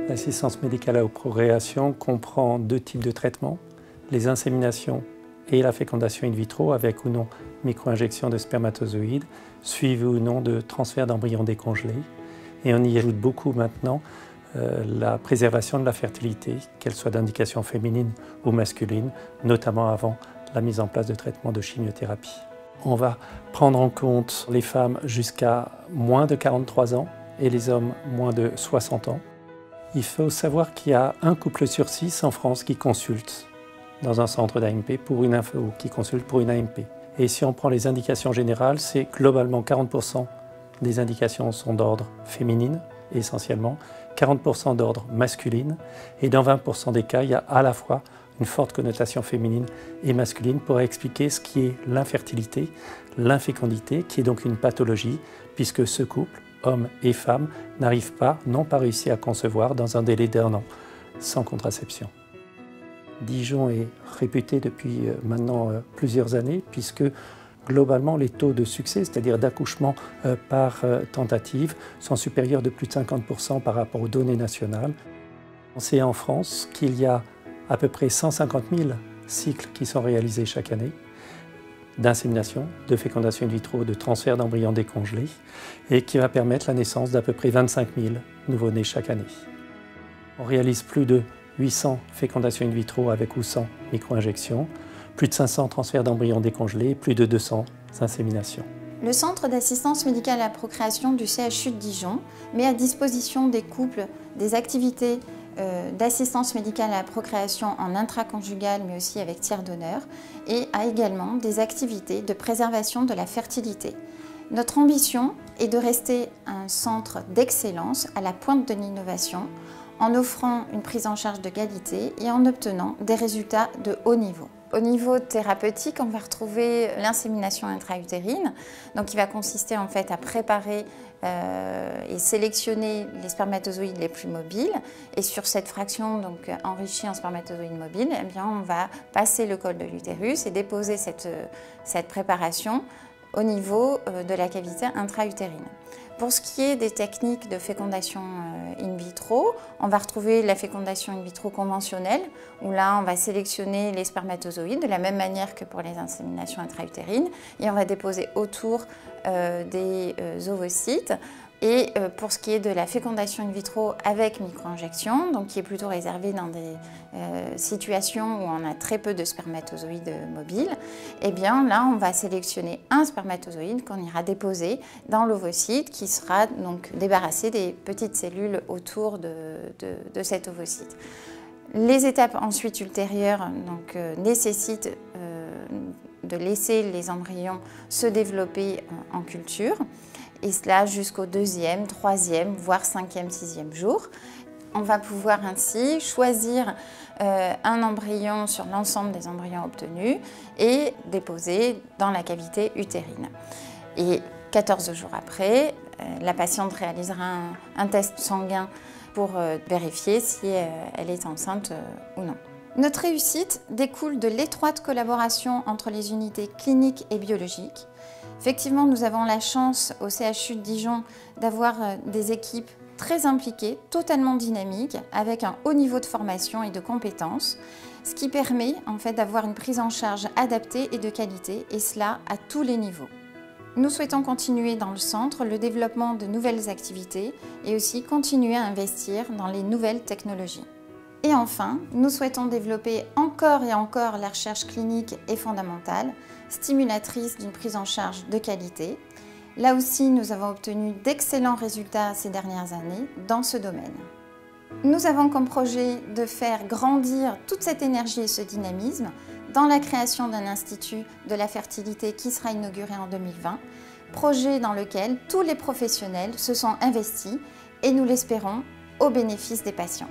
L'assistance médicale à la procréation comprend deux types de traitements, les inséminations et la fécondation in vitro avec ou non micro-injection de spermatozoïdes, suivi ou non de transfert d'embryons décongelés. Et on y ajoute beaucoup maintenant la préservation de la fertilité, qu'elle soit d'indication féminine ou masculine, notamment avant la mise en place de traitements de chimiothérapie. On va prendre en compte les femmes jusqu'à moins de 43 ans et les hommes moins de 60 ans. Il faut savoir qu'il y a un couple sur 6 en France qui consulte dans un centre d'AMP pour une info, qui consulte pour une AMP. Et si on prend les indications générales, c'est globalement 40% des indications sont d'ordre féminine, essentiellement, 40% d'ordre masculine, et dans 20% des cas, il y a à la fois une forte connotation féminine et masculine pour expliquer ce qui est l'infertilité, l'infécondité, qui est donc une pathologie, puisque ce couple, hommes et femmes, n'ont pas réussi à concevoir dans un délai d'1 an, sans contraception. Dijon est réputé depuis maintenant plusieurs années, puisque globalement les taux de succès, c'est-à-dire d'accouchement par tentative, sont supérieurs de plus de 50% par rapport aux données nationales. On sait en France qu'il y a à peu près 150 000 cycles qui sont réalisés chaque année, d'insémination, de fécondation in vitro, de transfert d'embryons décongelés, et qui va permettre la naissance d'à peu près 25 000 nouveau-nés chaque année. On réalise plus de 800 fécondations in vitro avec ou sans micro-injection, plus de 500 transferts d'embryons décongelés, plus de 200 inséminations. Le Centre d'assistance médicale à la procréation du CHU de Dijon met à disposition des couples des activités d'assistance médicale à la procréation en intraconjugale, mais aussi avec tiers donneur, et a également des activités de préservation de la fertilité. Notre ambition est de rester un centre d'excellence à la pointe de l'innovation, en offrant une prise en charge de qualité et en obtenant des résultats de haut niveau. Au niveau thérapeutique, on va retrouver l'insémination intra-utérine, donc qui va consister en fait à préparer et sélectionner les spermatozoïdes les plus mobiles. Et sur cette fraction donc enrichie en spermatozoïdes mobiles, eh bien, on va passer le col de l'utérus et déposer cette préparation au niveau de la cavité intra-utérine. Pour ce qui est des techniques de fécondation in vitro, on va retrouver la fécondation in vitro conventionnelle, où là on va sélectionner les spermatozoïdes de la même manière que pour les inséminations intra-utérines, et on va déposer autour des ovocytes. Et pour ce qui est de la fécondation in vitro avec micro-injection, donc qui est plutôt réservée dans des situations où on a très peu de spermatozoïdes mobiles, eh bien là on va sélectionner un spermatozoïde qu'on ira déposer dans l'ovocyte qui sera donc débarrassé des petites cellules autour de cet ovocyte. Les étapes ensuite ultérieures donc, nécessitent de laisser les embryons se développer en culture, et cela jusqu'au 2e, 3e, voire 5e, 6e jour. On va pouvoir ainsi choisir un embryon sur l'ensemble des embryons obtenus et déposer dans la cavité utérine. Et 14 jours après, la patiente réalisera un test sanguin pour vérifier si elle est enceinte ou non. Notre réussite découle de l'étroite collaboration entre les unités cliniques et biologiques. Effectivement, nous avons la chance au CHU de Dijon d'avoir des équipes très impliquées, totalement dynamiques, avec un haut niveau de formation et de compétences, ce qui permet en fait d'avoir une prise en charge adaptée et de qualité, et cela à tous les niveaux. Nous souhaitons continuer dans le centre le développement de nouvelles activités et aussi continuer à investir dans les nouvelles technologies. Et enfin, nous souhaitons développer encore et encore la recherche clinique et fondamentale, stimulatrice d'une prise en charge de qualité. Là aussi, nous avons obtenu d'excellents résultats ces dernières années dans ce domaine. Nous avons comme projet de faire grandir toute cette énergie et ce dynamisme dans la création d'un institut de la fertilité qui sera inauguré en 2020, projet dans lequel tous les professionnels se sont investis et nous l'espérons au bénéfice des patients.